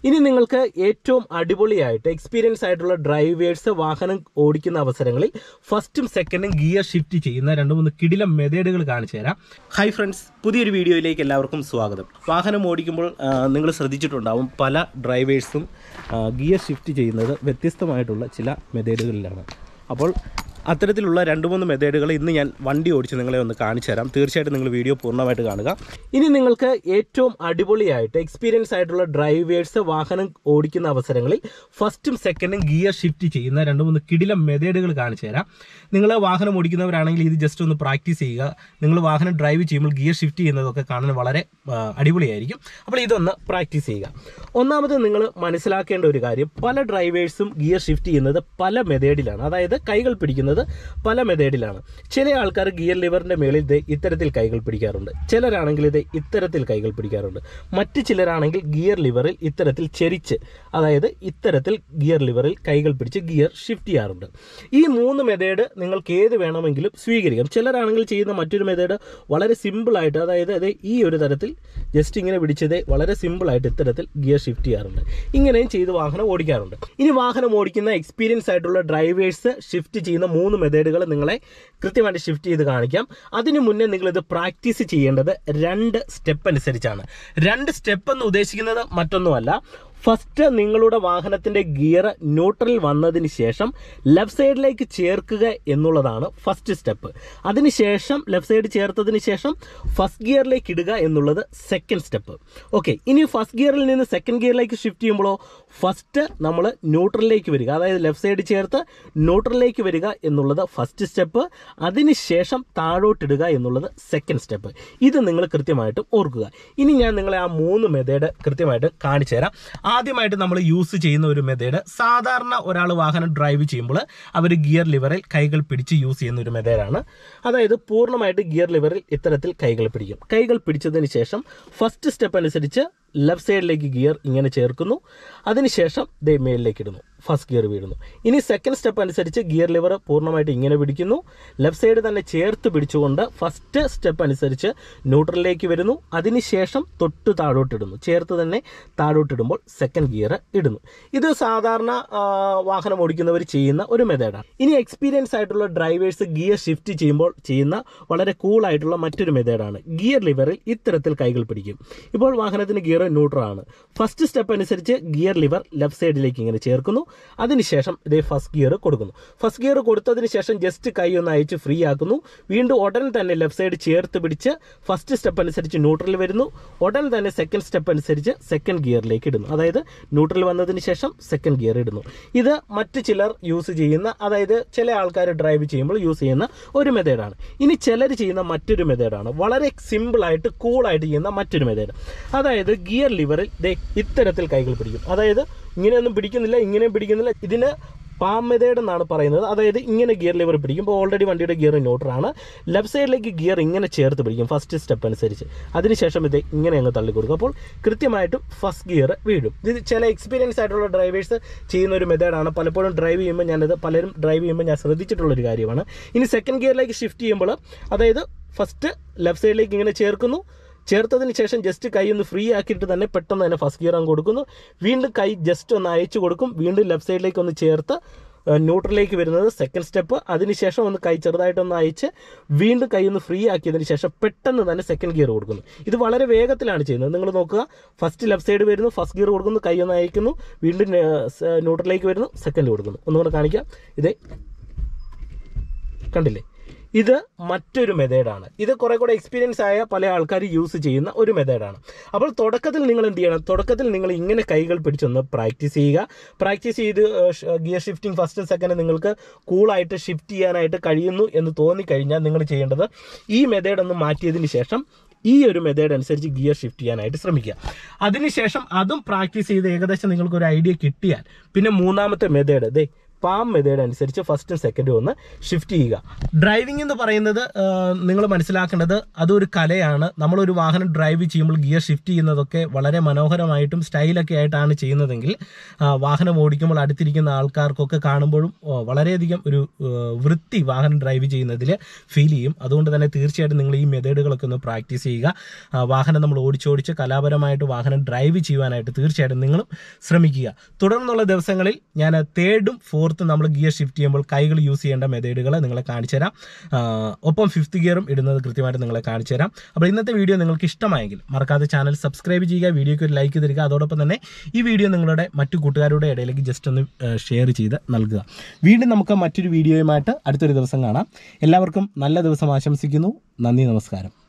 ഇനി നിങ്ങൾക്ക് ഏറ്റവും അടിപൊളിയായിട്ട് എക്സ്പീരിയൻസ് ആയിട്ടുള്ള ഡ്രൈവേഴ്സ് വാഹനം ഓടിക്കുന്ന അവസരങ്ങളിൽ ഫസ്റ്റും സെക്കൻഡും ഗിയർ ഷിഫ്റ്റ് ചെയ്യുന്ന 2-3 കിടിലം മെത്തേഡുകൾ കാണിച്ചു തരാം. ഹായ് ഫ്രണ്ട്സ്, പുതിയൊരു വീഡിയോയിലേക്ക് എല്ലാവർക്കും സ്വാഗതം. വാഹനം ഓടിക്കുമ്പോൾ നിങ്ങൾ ശ്രദ്ധിച്ചിട്ടുണ്ടാവും, പല ഡ്രൈവേഴ്സും ഗിയർ ഷിഫ്റ്റ് ചെയ്യുന്നത് വ്യത്യസ്തമായിട്ടുള്ള ചില മെത്തേഡുകളിലാണ്. അപ്പോൾ അത്തരത്തിലുള്ള 2-3 മെത്തേഡുകൾ ഇന്ന് ഞാൻ വണ്ടി ഓടിച്ച് നിങ്ങളെ ഒന്ന് കാണിച്ചു തരാം. തീർച്ചയായിട്ടും നിങ്ങൾ വീഡിയോ പൂർണ്ണമായിട്ട് കാണുക. ഇനി നിങ്ങൾക്ക് ഏറ്റവും അടിപൊളിയായിട്ട് എക്സ്പീരിയൻസ് ആയിട്ടുള്ള ഡ്രൈവേഴ്സ് വാഹനം ഓടിക്കുന്ന അവസരങ്ങളിൽ ഫസ്റ്റും സെക്കൻഡും ഗിയർ ഷിഫ്റ്റ് ചെയ്യുന്ന 2-3 കിടിലം മെത്തേഡുകൾ കാണിച്ചു തരാം. നിങ്ങൾ വാഹനം ഓടിക്കുന്നവരാണെങ്കിൽ ഇത് ജസ്റ്റ് ഒന്ന് പ്രാക്ടീസ് ചെയ്യുക. നിങ്ങൾ വാഹനം ഡ്രൈവ് ചെയ്യുമ്പോൾ ഗിയർ ഷിഫ്റ്റ് ചെയ്യുന്നതൊക്കെ കാണാൻ വളരെ അടിപൊളിയായിരിക്കും. അപ്പോൾ ഇതൊന്ന് പ്രാക്ടീസ് ചെയ്യുക. ഒന്നാമത് നിങ്ങൾ മനസ്സിലാക്കേണ്ട ഒരു കാര്യം, പല ഡ്രൈവേഴ്സും ഗിയർ ഷിഫ്റ്റ് ചെയ്യുന്നത് പല മെത്തേഡിലാണ്. അതായത് കൈകൾ പിടിക്കുന്നത് പല മെത്തേഡിലാണ്. ചില ആൾക്കാർ ഗിയർ ലിവറിന്റെ മേളിൽ ഇത്തരത്തിൽ കൈകൾ പിടിക്കാറുണ്ട്. ചിലരാണെങ്കിൽ ഇത് ഇത്തരത്തിൽ കൈകൾ പിടിക്കാറുണ്ട്. മറ്റു ചിലരാണെങ്കിൽ ഗിയർ ലിവറിൽ ഇത്തരത്തിൽ ചെരിച്ച്, അതായത് ഇത്തരത്തിൽ ഗിയർ ലിവറിൽ കൈകൾ പിടിച്ച് ഗിയർ ഷിഫ്റ്റ് ചെയ്യാറുണ്ട്. ഈ 3 മെത്തേഡ് നിങ്ങൾക്ക് ഏത് വേണമെങ്കിലും സ്വീകരിക്കാം. ചിലരാണെങ്കിൽ ചെയ്യുന്ന മറ്റൊരു മെത്തേഡ് വളരെ സിമ്പിളായിട്ട്, അതായത് ഈ ഒരു തരത്തിൽ ജസ്റ്റ് ഇങ്ങനെ പിടിച്ചത് വളരെ സിമ്പിളായിട്ട് ഇത്തരത്തിൽ ഗിയർ ഷിഫ്റ്റ് ചെയ്യാറുണ്ട്. ഇങ്ങനെയും ചെയ്ത് വാഹനം ഓടിക്കാറുണ്ട്. ഇനി വാഹനം ഓടിക്കുന്ന എക്സ്പീരിയൻസ് ആയിട്ടുള്ള ഡ്രൈവേഴ്സ് ഷിഫ്റ്റ് ചെയ്യുന്ന 3 മെത്തേഡുകൾ നിങ്ങളെ കൃത്യമായിട്ട് ഷിഫ്റ്റ് ചെയ്ത് കാണിക്കാം. അതിനു മുന്നേ നിങ്ങളിത് പ്രാക്ടീസ് ചെയ്യേണ്ടത് 2 സ്റ്റെപ്പ് അനുസരിച്ചാണ്. 2 സ്റ്റെപ്പ് എന്ന് ഉദ്ദേശിക്കുന്നത് മറ്റൊന്നുമല്ല. ഫസ്റ്റ് നിങ്ങളുടെ വാഹനത്തിന്റെ ഗിയർ ന്യൂട്രൽ വന്നതിന് ശേഷം ലെഫ്റ്റ് സൈഡിലേക്ക് ചേർക്കുക എന്നുള്ളതാണ് ഫസ്റ്റ് സ്റ്റെപ്പ്. അതിനുശേഷം ലെഫ്റ്റ് സൈഡ് ചേർത്തതിന് ശേഷം ഫസ്റ്റ് ഗിയറിലേക്ക് ഇടുക എന്നുള്ളത് സെക്കൻഡ് സ്റ്റെപ്പ്. ഓക്കെ, ഇനി ഫസ്റ്റ് ഗിയറിൽ നിന്ന് സെക്കൻഡ് ഗിയറിലേക്ക് ഷിഫ്റ്റ് ചെയ്യുമ്പോഴോ ഫസ്റ്റ് നമ്മൾ ന്യൂട്രലിലേക്ക് വരിക, അതായത് ലെഫ്റ്റ് സൈഡ് ചേർത്ത് ന്യൂട്രലിലേക്ക് വരിക എന്നുള്ളത് ഫസ്റ്റ് സ്റ്റെപ്പ്. അതിനുശേഷം താഴോട്ടിടുക എന്നുള്ളത് സെക്കൻഡ് സ്റ്റെപ്പ്. ഇത് നിങ്ങൾ കൃത്യമായിട്ട് ഓർക്കുക. ഇനി ഞാൻ നിങ്ങളെ ആ 3 മെത്തേഡ് കൃത്യമായിട്ട് കാണിച്ചു തരാം. ആദ്യമായിട്ട് നമ്മൾ യൂസ് ചെയ്യുന്ന ഒരു മെത്തേഡ്, സാധാരണ ഒരാൾ വാഹനം ഡ്രൈവ് ചെയ്യുമ്പോൾ അവർ ഗിയർ ലിവറിൽ കൈകൾ പിടിച്ച് യൂസ് ചെയ്യുന്ന ഒരു മെത്തേഡാണ്. അതായത് പൂർണ്ണമായിട്ട് ഗിയർ ലിവറിൽ ഇത്തരത്തിൽ കൈകൾ പിടിക്കും. കൈകൾ പിടിച്ചതിന് ശേഷം ഫസ്റ്റ് സ്റ്റെപ്പ് അനുസരിച്ച് ലെഫ്റ്റ് സൈഡിലേക്ക് ഗിയർ ഇങ്ങനെ ചേർക്കുന്നു. അതിനുശേഷം മേളിലേക്ക് ഇടുന്നു, ഫസ്റ്റ് ഗിയർ വീഴുന്നു. ഇനി സെക്കൻഡ് സ്റ്റെപ്പ് അനുസരിച്ച് ഗിയർ ലിവർ പൂർണ്ണമായിട്ട് ഇങ്ങനെ പിടിക്കുന്നു. ലെഫ്റ്റ് സൈഡ് തന്നെ ചേർത്ത് പിടിച്ചുകൊണ്ട് ഫസ്റ്റ് സ്റ്റെപ്പ് അനുസരിച്ച് ന്യൂട്രലിലേക്ക് വരുന്നു. അതിനുശേഷം തൊട്ട് താഴോട്ടിടുന്നു, ചേർത്ത് തന്നെ താഴോട്ടിടുമ്പോൾ സെക്കൻഡ് ഗിയർ ഇടുന്നു. ഇത് സാധാരണ വാഹനം ഓടിക്കുന്നവർ ചെയ്യുന്ന ഒരു മെത്തേഡാണ്. ഇനി എക്സ്പീരിയൻസ് ആയിട്ടുള്ള ഡ്രൈവേഴ്സ് ഗിയർ ഷിഫ്റ്റ് ചെയ്യുമ്പോൾ ചെയ്യുന്ന വളരെ കൂളായിട്ടുള്ള മറ്റൊരു മെത്തേഡാണ്. ഗിയർ ലിവറിൽ ഇത്തരത്തിൽ കൈകൾ പിടിക്കും. ഇപ്പോൾ വാഹനത്തിന് ഗിയർ ന്യൂട്രൽ ആണ്. ഫസ്റ്റ് സ്റ്റെപ്പ് അനുസരിച്ച് ഗിയർ ലിവർ ലെഫ്റ്റ് സൈഡിലേക്ക് ഇങ്ങനെ ചേർക്കുന്നു. അതിനുശേഷം ഇതേ ഫസ്റ്റ് ഗിയർ കൊടുക്കുന്നു. ഫസ്റ്റ് ഗിയർ കൊടുത്തതിന് ശേഷം ജസ്റ്റ് കൈ ഒന്ന് അയച്ച് ഫ്രീ ആക്കുന്നു. വീണ്ടും ഉടൻ തന്നെ ലെഫ്റ്റ് സൈഡ് ചേർത്ത് പിടിച്ച് ഫസ്റ്റ് സ്റ്റെപ്പ് അനുസരിച്ച് ന്യൂട്രൽ വരുന്നു. ഉടൻ തന്നെ സെക്കൻഡ് സ്റ്റെപ്പ് അനുസരിച്ച് സെക്കൻഡ് ഗിയറിലേക്ക് ഇടുന്നു. അതായത് ന്യൂട്രൽ വന്നതിന് ശേഷം സെക്കൻഡ് ഗിയർ ഇടുന്നു. ഇത് മറ്റു ചിലർ യൂസ് ചെയ്യുന്ന, അതായത് ചില ആൾക്കാർ ഡ്രൈവ് ചെയ്യുമ്പോൾ യൂസ് ചെയ്യുന്ന ഒരു മെത്തേഡാണ്. ഇനി ചിലർ ചെയ്യുന്ന മറ്റൊരു മെത്തേഡാണ്, വളരെ സിമ്പിളായിട്ട് കൂളായിട്ട് ചെയ്യുന്ന മറ്റൊരു മെത്തേഡ്. അതായത് ഗിയർ ലിവറിൽ ഇത്തരത്തിൽ കൈകൾ പിടിക്കും. അതായത് ഇങ്ങനെയൊന്നും പിടിക്കുന്നില്ല, ഇങ്ങനെയും പിടിക്കുന്നില്ല. ഇതിന് പാം മെത്തേഡ് എന്നാണ് പറയുന്നത്. അതായത് ഇങ്ങനെ ഗിയർ ലിവർ പിടിക്കും. ഇപ്പോൾ ഓൾറെഡി വണ്ടിയുടെ ഗിയർ ന്യൂട്രലാണ്. ലെഫ്റ്റ് സൈഡിലേക്ക് ഗിയർ ഇങ്ങനെ ചേർത്ത് പിടിക്കും ഫസ്റ്റ് സ്റ്റെപ്പ് അനുസരിച്ച്. അതിനുശേഷം ഇത് ഇങ്ങനെ അങ്ങ് തള്ളി കൊടുക്കും. അപ്പോൾ കൃത്യമായിട്ടും ഫസ്റ്റ് ഗിയർ വീഴും. ഇത് ചില എക്സ്പീരിയൻസ് ആയിട്ടുള്ള ഡ്രൈവേഴ്സ് ചെയ്യുന്ന ഒരു മെത്തേഡാണ്. പലപ്പോഴും ഡ്രൈവ് ചെയ്യുമ്പോൾ പലരും ഡ്രൈവ് ചെയ്യുമ്പോൾ ഞാൻ ശ്രദ്ധിച്ചിട്ടുള്ളൊരു കാര്യമാണ്. ഇനി സെക്കൻഡ് ഗിയറിലേക്ക് ഷിഫ്റ്റ് ചെയ്യുമ്പോൾ, അതായത് ഫസ്റ്റ് ലെഫ്റ്റ് സൈഡിലേക്ക് ഇങ്ങനെ ചേർക്കുന്നു. ചേർത്തതിന് ശേഷം ജസ്റ്റ് കൈ ഒന്ന് ഫ്രീ ആക്കിയിട്ട് തന്നെ പെട്ടെന്ന് തന്നെ ഫസ്റ്റ് ഗിയർ അങ്ങ് കൊടുക്കുന്നു. വീണ്ടും കൈ ജസ്റ്റ് ഒന്ന് അയച്ചു കൊടുക്കും. വീണ്ടും ലെഫ്റ്റ് സൈഡിലേക്ക് ഒന്ന് ചേർത്ത് ന്യൂട്രലിലേക്ക് വരുന്നത് സെക്കൻഡ് സ്റ്റെപ്പ്. അതിനുശേഷം ഒന്ന് കൈ ചെറുതായിട്ടൊന്ന് അയച്ച് വീണ്ടും കൈ ഒന്ന് ഫ്രീ ആക്കിയതിന് ശേഷം പെട്ടെന്ന് തന്നെ സെക്കൻഡ് ഗിയർ കൊടുക്കുന്നു. ഇത് വളരെ വേഗത്തിലാണ് ചെയ്യുന്നത്. നിങ്ങൾ നോക്കുക, ഫസ്റ്റ് ലെഫ്റ്റ് സൈഡ് വരുന്നു, ഫസ്റ്റ് ഗിയർ കൊടുക്കുന്നു, കൈ ഒന്ന് അയക്കുന്നു, വീണ്ടും ന്യൂട്രലിലേക്ക് വരുന്നു, സെക്കൻഡ് കൊടുക്കുന്നു. ഒന്നുകൂടെ കാണിക്കാം. ഇതേ കണ്ടില്ലേ, ഇത് മറ്റൊരു മെത്തേഡാണ്. ഇത് കുറെ കൂടെ എക്സ്പീരിയൻസ് ആയ പല ആൾക്കാർ യൂസ് ചെയ്യുന്ന ഒരു മെത്തേഡാണ്. അപ്പോൾ തുടക്കത്തിൽ നിങ്ങൾ എന്ത് ചെയ്യണം? തുടക്കത്തിൽ നിങ്ങൾ ഇങ്ങനെ കൈകൾ പിടിച്ചൊന്ന് പ്രാക്ടീസ് ചെയ്യുക. പ്രാക്ടീസ് ചെയ്ത് ഗിയർ ഷിഫ്റ്റിംഗ് ഫസ്റ്റ് സെക്കൻഡ് നിങ്ങൾക്ക് കൂളായിട്ട് ഷിഫ്റ്റ് ചെയ്യാനായിട്ട് കഴിയുന്നു എന്ന് തോന്നിക്കഴിഞ്ഞാൽ നിങ്ങൾ ചെയ്യേണ്ടത് ഈ മെത്തേഡ് ഒന്ന് മാറ്റിയതിന് ശേഷം ഈ ഒരു മെത്തേഡ് അനുസരിച്ച് ഗിയർ ഷിഫ്റ്റ് ചെയ്യാനായിട്ട് ശ്രമിക്കുക. അതിനുശേഷം അതും പ്രാക്ടീസ് ചെയ്ത് ഏകദേശം നിങ്ങൾക്കൊരു ഐഡിയ കിട്ടിയാൽ പിന്നെ മൂന്നാമത്തെ മെത്തേഡ് പാം മെത്തേഡ് അനുസരിച്ച് ഫസ്റ്റും സെക്കൻഡും ഒന്ന് ഷിഫ്റ്റ് ചെയ്യുക. ഡ്രൈവിംഗ് എന്ന് പറയുന്നത് നിങ്ങൾ മനസ്സിലാക്കേണ്ടത് അതൊരു കലയാണ്. നമ്മളൊരു വാഹനം ഡ്രൈവ് ചെയ്യുമ്പോൾ ഗിയർ ഷിഫ്റ്റ് ചെയ്യുന്നതൊക്കെ വളരെ മനോഹരമായിട്ടും സ്റ്റൈലൊക്കെ ആയിട്ടാണ് ചെയ്യുന്നതെങ്കിൽ വാഹനം ഓടിക്കുമ്പോൾ അടുത്തിരിക്കുന്ന ആൾക്കാർക്കൊക്കെ കാണുമ്പോഴും വളരെയധികം ഒരു വൃത്തി വാഹനം ഡ്രൈവ് ചെയ്യുന്നതിൽ ഫീൽ ചെയ്യും. അതുകൊണ്ട് തന്നെ തീർച്ചയായിട്ടും നിങ്ങൾ ഈ മെത്തേഡുകളൊക്കെ ഒന്ന് പ്രാക്ടീസ് ചെയ്യുക. വാഹനം നമ്മൾ ഓടിച്ചോടിച്ച് കലാപരമായിട്ട് വാഹനം ഡ്രൈവ് ചെയ്യുവാനായിട്ട് തീർച്ചയായിട്ടും നിങ്ങളും ശ്രമിക്കുക. തുടർന്നുള്ള ദിവസങ്ങളിൽ ഞാൻ തേർഡും ഫോർത്തും നമ്മൾ ഗിയർ ഷിഫ്റ്റ് ചെയ്യുമ്പോൾ കൈകൾ യൂസ് ചെയ്യേണ്ട മെത്തേഡുകൾ നിങ്ങളെ കാണിച്ചു തരാം. ഒപ്പം ഫിഫ്ത്ത് ഗിയറും ഇടുന്നത് കൃത്യമായിട്ട് നിങ്ങളെ കാണിച്ചു തരാം. അപ്പോൾ ഇന്നത്തെ വീഡിയോ നിങ്ങൾക്ക് ഇഷ്ടമായെങ്കിൽ മറക്കാതെ ചാനൽ സബ്സ്ക്രൈബ് ചെയ്യുക, വീഡിയോയ്ക്ക് ഒരു ലൈക്ക് തരിക. അതോടൊപ്പം തന്നെ ഈ വീഡിയോ നിങ്ങളുടെ മറ്റു കൂട്ടുകാരുടെ ഇടയിലേക്ക് ജസ്റ്റ് ഒന്ന് ഷെയർ ചെയ്ത് നൽകുക. വീണ്ടും നമുക്ക് മറ്റൊരു വീഡിയോയുമായിട്ട് അടുത്തൊരു ദിവസം കാണാം. എല്ലാവർക്കും നല്ല ദിവസം ആശംസിക്കുന്നു. നന്ദി, നമസ്കാരം.